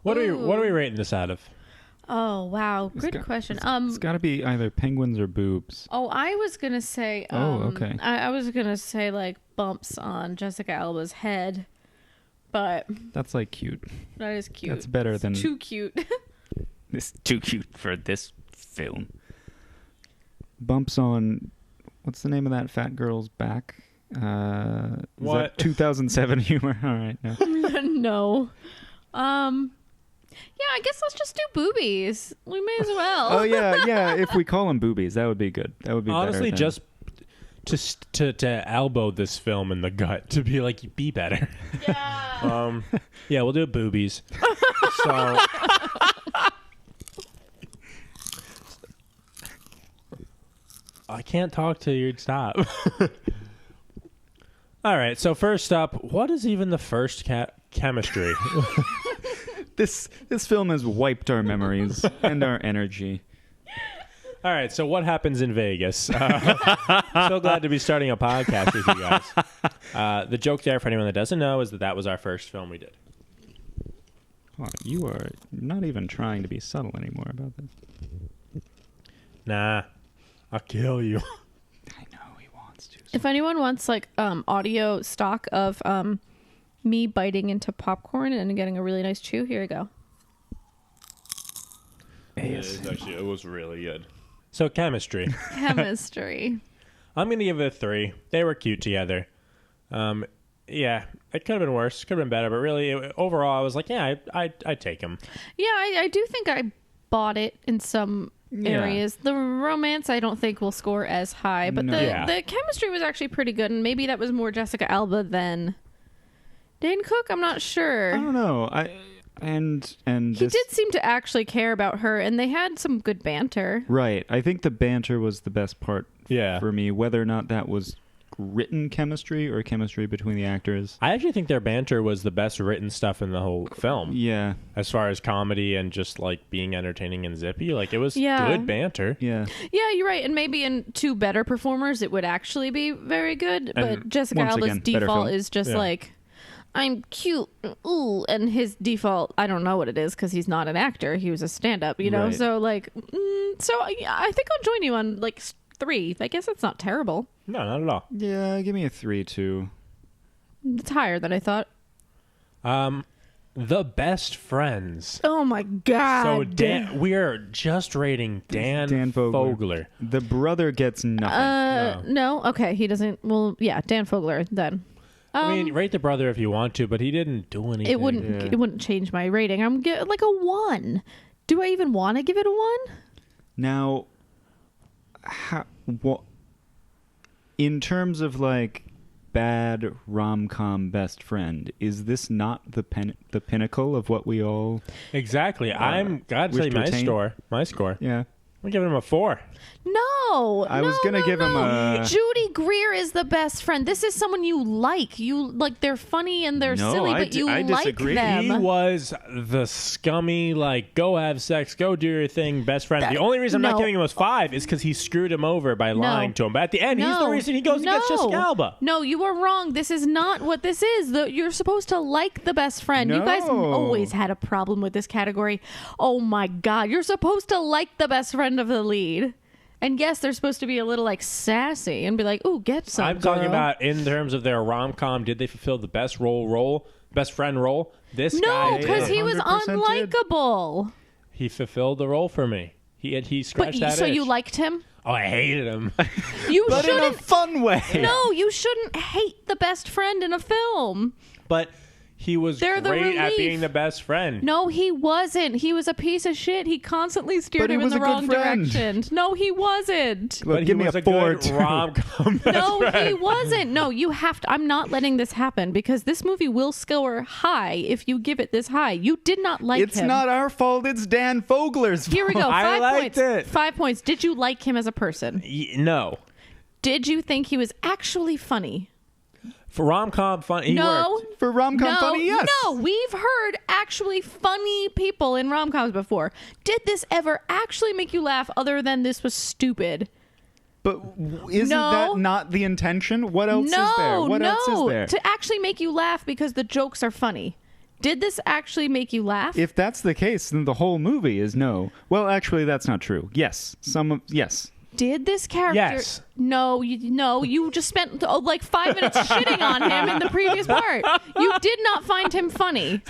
What are we rating this out of? Oh, wow. Good question. It's got to be either penguins or boobs. Oh, I was going to say... okay. I was going to say, like, bumps on Jessica Alba's head. But... That's, like, cute. That is cute. That's better than... Too cute. It's too cute for this film. Bumps on... What's the name of that fat girl's back? Is What? that 2007 humor? All right, no. No. Yeah, I guess let's just do boobies. We may as well. Oh, yeah. If we call them boobies, that would be good. That would be Honestly, better just to elbow this film in the gut to be like, be better. Yeah. Yeah, we'll do boobies. So I can't talk to you. Stop. All right. So first up, what is even the first chemistry? This film has wiped our memories and our energy. All right. So what happens in Vegas? So glad to be starting a podcast with you guys. The joke there, for anyone that doesn't know, is that was our first film we did. Oh, you are not even trying to be subtle anymore about this. Nah, I'll kill you. I know he wants to. If anyone wants like audio stock of me biting into popcorn and getting a really nice chew, here you go. It was really good. So chemistry. Chemistry. I'm gonna give it a 3. They were cute together. Yeah, it could have been worse, could have been better, but really, overall, I was like, yeah, I'd take him. Yeah, I do think I bought it in some areas. The romance, I don't think will score as high, but the chemistry was actually pretty good, and maybe that was more Jessica Alba than Dane Cook. I'm not sure. I don't know. He did seem to actually care about her, and they had some good banter. Right. I think the banter was the best part for me, whether or not that was written chemistry or chemistry between the actors. I actually think their banter was the best written stuff in the whole film. Yeah. As far as comedy and just like being entertaining and zippy, like it was good banter. Yeah. Yeah, you're right. And maybe in two better performers, it would actually be very good. But And Jessica once Alba's again, better default film. is just like, I'm cute, ooh, and his default, I don't know what it is because he's not an actor. He was a stand-up, you know. Right. So like, I think I'll join you on like 3. I guess that's not terrible. No, not at all. Yeah, give me a 3 too. It's higher than I thought. The Best Friends. Oh my god! So we are just rating Dan Fogler. The brother gets nothing. No, okay, he doesn't. Well, yeah, Dan Fogler then. I mean, rate the brother if you want to, but he didn't do anything. It wouldn't change my rating. I'm get like a 1. Do I even want to give it a 1? Now, what in terms of like bad rom-com best friend, is this not the pinnacle of what we all exactly? I'm glad to say my score. Yeah, I'm giving him a 4. No, I was gonna give him a. Judy Greer is the best friend. This is someone you like. You like they're funny and they're silly, but you I like disagree. them. He was the scummy, like, go have sex, go do your thing, best friend. The only reason I'm not giving him a 5 is because he screwed him over by lying to him. But at the end, he's the reason he goes against Jessica Alba. No, you are wrong. This is not what this is. You're supposed to like the best friend. No. You guys always had a problem with this category. Oh my God. You're supposed to like the best friend of the lead. And yes, they're supposed to be a little like sassy and be like, "Ooh, get some." I'm talking about in terms of their rom-com. Did they fulfill the best friend role? This guy, no, because he was 100% did. unlikable. He fulfilled the role for me. He scratched that So itch. you liked him? Oh, I hated him. You But in a shouldn't. fun way. No, you shouldn't hate the best friend in a film. But he was They're the great at relief. being the best friend. No, he wasn't. He was a piece of shit. He constantly steered But he him in was the a good wrong friend. direction. No, he wasn't. Look, But give he me was a 4 4 too. rom-com best No, friend. he wasn't. No, you have to. I'm not letting this happen because this movie will score high if you give it this high. You did not like It's him. not our fault. It's Dan Fogler's fault. Here we go. 5 I liked points. it. 5 points. Did you like him as a person? No. Did you think he was actually funny? For rom-com fun, he No. worked. For rom-com funny, yes. No, we've heard actually funny people in rom-coms before. Did this ever actually make you laugh other than this was stupid? But isn't that not the intention? What else is there? What else is there? To actually make you laugh because the jokes are funny. Did this actually make you laugh? If that's the case, then the whole movie is no. Well, actually, that's not true. Yes. Yes. Did this character... Yes. No, you just spent like 5 minutes shitting on him in the previous part. You did not find him funny.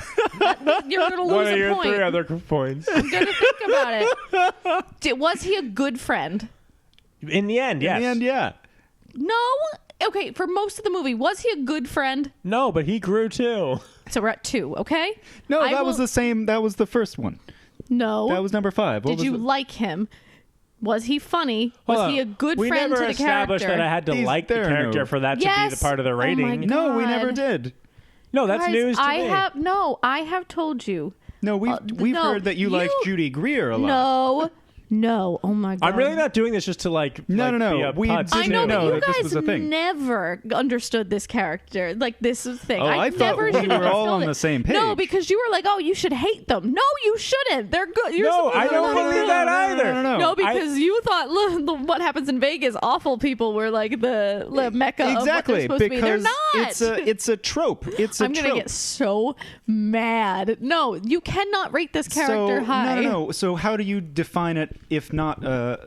You're going to lose What are a your point. 3 other points? I'm going to think about it. Was he a good friend? In the end, yes. In the end, yeah. No. Okay, for most of the movie, was he a good friend? No, but he grew too. So we're at 2, okay? No, that was the same. That was the first one. No. That was number 5. Did you like him? Was he funny? Was he a good friend to the character? We never established that I had to like the character for that to be the part of the rating. Oh my No, we God. never did. No, that's Guys, news to me. I have told you. No, we've heard that you like Judy Greer a lot. No. Oh my God. I'm really not doing this just to like. No. Be a We putz didn't I know, too. but you that this guys was a thing. never understood this character. Like, this thing. Oh, I thought never we should were all understood on it. the same page. No, because you were like, oh, you should hate them. No, you shouldn't. They're good. You're No, supposed I to don't like believe them. that either. No. No, because you thought what happens in Vegas, awful people were like the mecca of what they're Exactly, supposed to be. They're because not. it's a trope. It's a I'm trope. gonna get so mad. No, you cannot rate this character high. No. So how do you define it if not a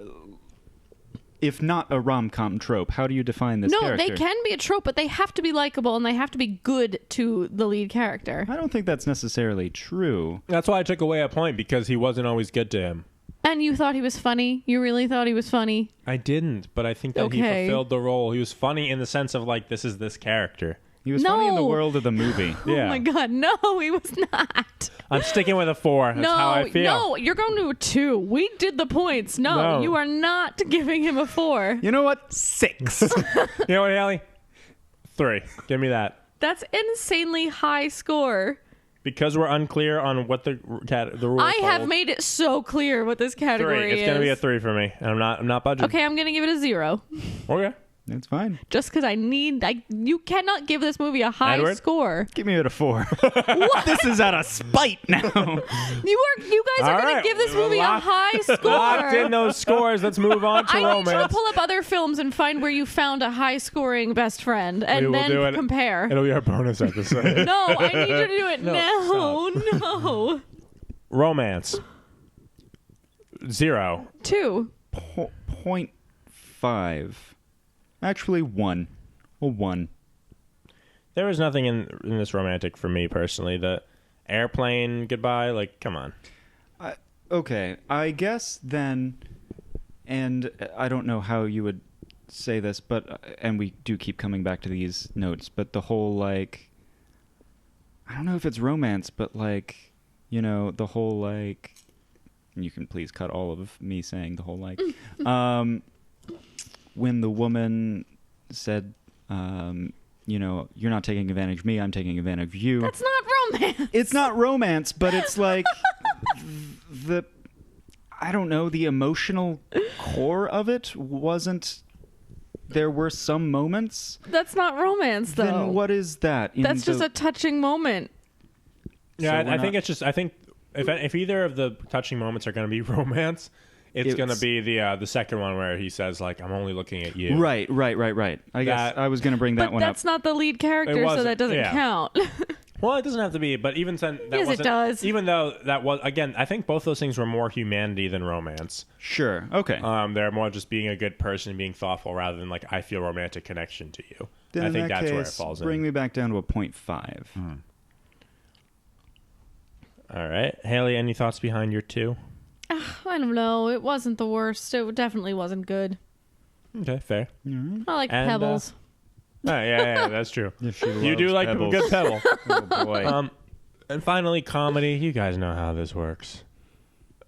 rom-com trope? How do you define this character? No, they can be a trope, but they have to be likable and they have to be good to the lead character. I don't think that's necessarily true. That's why I took away a point because he wasn't always good to him. And you thought he was funny? You really thought he was funny? I didn't, but I think that he Okay. fulfilled the role. He was funny in the sense of like this is this character. He was funny in the No. world of the movie. Yeah. Oh my God, no, he was not. I'm sticking with a 4. That's no, how I feel. no, you're going to a 2. We did the points. No, No. you are not giving him a 4. You know what? 6. You know what, Allie? 3. Give me that. That's insanely high score. Because we're unclear on what the rules. I have hold. made it so clear what this category 3. is. It's gonna be a 3 for me, and I'm not budging. Okay, I'm going to give it a 0. Okay. It's fine. Just because you cannot give this movie a high Edward? score. Give me it a 4. This is out of spite now. You guys are All going right, to give this we're movie locked- a high score. Locked in those scores. Let's move on to I need you to romance. pull up other films and find where you found a high-scoring best friend, We and will do then it. compare. It'll be our bonus episode. No, I need you to do it No, now. No. Romance. 0. 2. 0.5. Actually, 1. A 1. There was nothing in this romantic for me personally. The airplane goodbye, like, come on. Okay, I guess then, and I don't know how you would say this, but, and we do keep coming back to these notes, but the whole, like, I don't know if it's romance, but, like, you know, the whole, like, you can please cut all of me saying the whole, like, when the woman said, you know, you're not taking advantage of me, I'm taking advantage of you. That's not romance. It's not romance, but it's like I don't know, the emotional core of it wasn't. There were some moments. That's not romance, though. Then what is that? That's just a touching moment. Yeah, So I think it's just. I think if either of the touching moments are going to be romance, it's going to be the second one where he says like, "I'm only looking at you." Right. I guess I was going to bring that But one up. that's not the lead character, so wasn't, that doesn't yeah. count. Well, it doesn't have to be, but even then, that Yes, it wasn't. does. Even though that was again, I think both those things were more humanity than romance. Sure. Okay. They're more just being a good person, being thoughtful, rather than like I feel romantic connection to you. then I in think that that's case, where it falls bring in. me back down to a 0.5. All right, Haley, any thoughts behind your 2? I don't know. It wasn't the worst. It definitely wasn't good. Okay, fair. I like And, Pebbles. Oh, yeah, that's true. If she You do loves like Pebbles. a good pebble. Oh boy. And finally, comedy. You guys know how this works.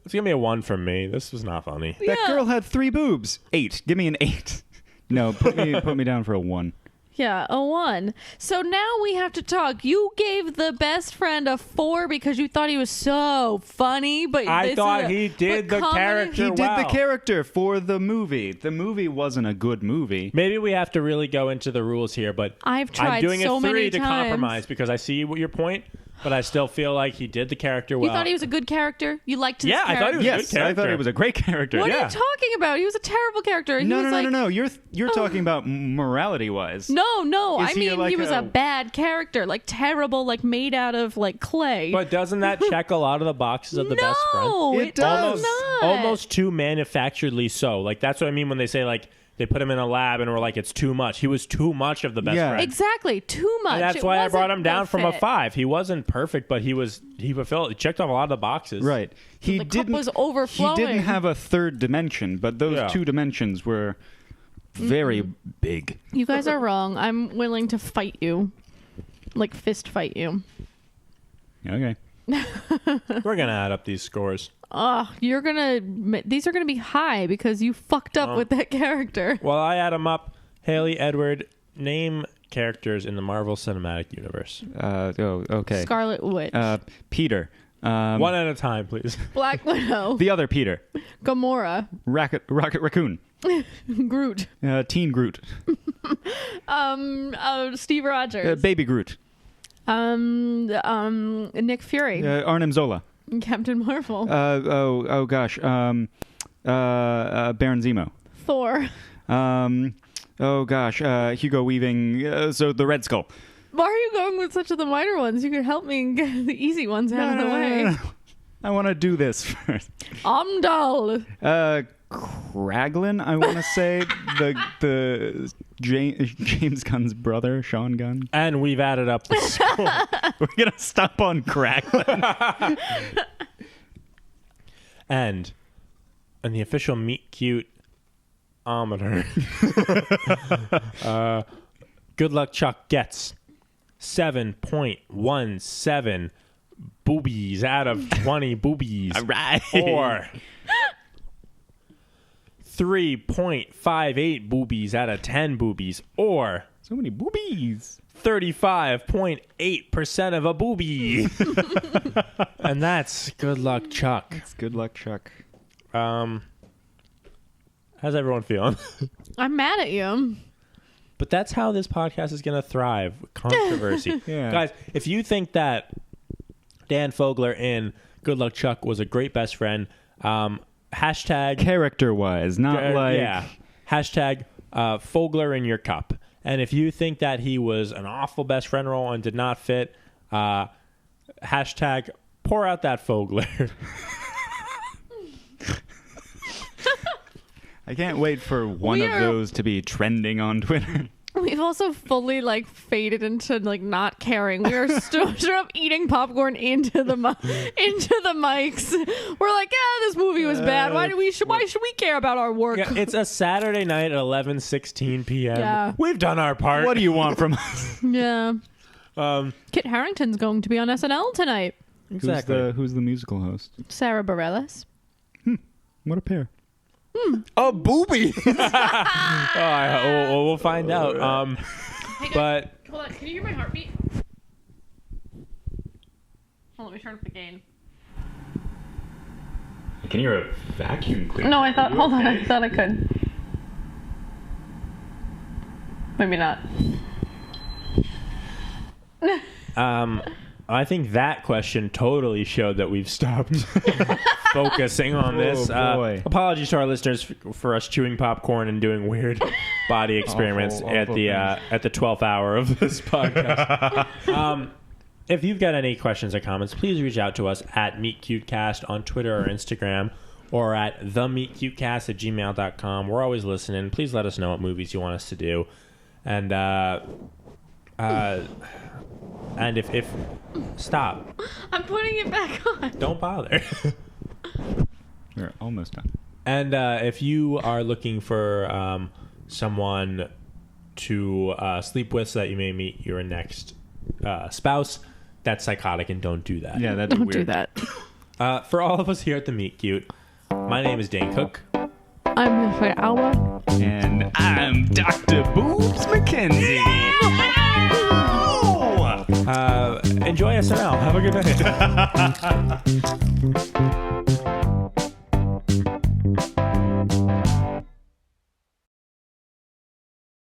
It's gonna be a 1 from me. This was not funny. that yeah. girl had 3 boobs. 8. Give me an 8. No, put me down for a 1. Yeah, a 1. So now we have to talk. You gave the best friend a 4 because you thought he was so funny, but I thought he did the character He did well. the character for the movie. The movie wasn't a good movie. Maybe we have to really go into the rules here, but I've tried I'm doing so a 3 many to times. compromise because I see what your point. but I still feel like he did the character well. You thought he was a good character? You liked his Yeah, I character? thought he was a good Yes, I thought character. it was a great character. What yeah. are you talking about? He was a terrible character. He was like, No. You're talking about morality-wise. No. Is I he mean, like he was a- a bad character, like terrible, like made out of like clay. But doesn't that check a lot of the boxes of the best friend? No, It it does. does not. Almost too manufacturedly so. Like that's what I mean when they say like they put him in a lab and we're like it's too much. He was too much of the best Yeah. friend. Exactly, too much. And that's It why I brought wasn't him down the from a fit. 5. He wasn't perfect, but he checked off a lot of the boxes. Right. He the cup didn't. was overflowing. He didn't have a third dimension, but those Yeah. 2 dimensions were very big. You guys are wrong. I'm willing to fight you, like fist fight you. Okay. We're gonna add up these scores. These are gonna be high because you fucked up with that character. While I add them up, Haley, Edward, name characters in the Marvel Cinematic Universe. Okay. Scarlet Witch, Peter. One at a time, please. Black Widow, The other Peter. Gamora, Rocket Raccoon. Groot, Teen Groot. Steve Rogers, Baby Groot. Nick Fury, Arnim Zola. Captain Marvel, Oh gosh. Baron Zemo. Thor. Oh gosh. Hugo Weaving. So the Red Skull. Why are you going with such of the minor ones? You could help me and get the easy ones out of the way. No. I want to do this first. Amdal. Kraglin, I want to say the James Gunn's brother, Sean Gunn. And we've added up the score. We're gonna stop on Kraglin. And on the official Meet Cute ometer, Good Luck Chuck gets 7.17 boobies out of 20 boobies. All right. Or 3.58 boobies out of 10 boobies. Or So many boobies. 35.8% of a boobie. And that's Good Luck Chuck. It's good luck, Chuck. How's everyone feeling? I'm mad at you. But that's how this podcast is going to thrive. Controversy. Yeah. Guys, if you think that Dan Fogler in Good Luck Chuck was a great best friend, hashtag... Character-wise, not like... Yeah. Hashtag Fogler in your cup. And if you think that he was an awful best friend role and did not fit, hashtag pour out that Fogler. I can't wait for one of those to be trending on Twitter. We've also fully like faded into like not caring. We are straight up eating popcorn into the mics. We're like, yeah, this movie was bad. Why should we care about our work? Yeah, it's a Saturday night at 11:16 p.m. Yeah. We've done our part. What do you want from us? Yeah. Kit Harington's going to be on SNL tonight. Exactly. Who's the musical host? Sarah Bareilles. What a pair. A booby. We'll find out. But Hold on, can you hear my heartbeat? Hold on, let me turn up the gain. Can you hear a vacuum cleaner? No, I thought I could. Maybe not. I think that question totally showed that we've stopped focusing on this. boy. Apologies to our listeners for us chewing popcorn and doing weird body experiments Awful at the 12th hour of this podcast. If you've got any questions or comments, please reach out to us at meetcutecast on Twitter or Instagram, or at themeetcutecast@gmail.com. We're always listening. Please let us know what movies you want us to do. And if stop. I'm putting it back on. Don't bother. We're almost done. And if you are looking for someone to sleep with so that you may meet your next spouse, that's psychotic and don't do that. Yeah, that'd be Don't weird. do that. For all of us here at the Meet Cute, my name is Dane Cook. I'm Mr. Alba. And I'm Dr. Boobs McKenzie. Enjoy SNL. Have a good night.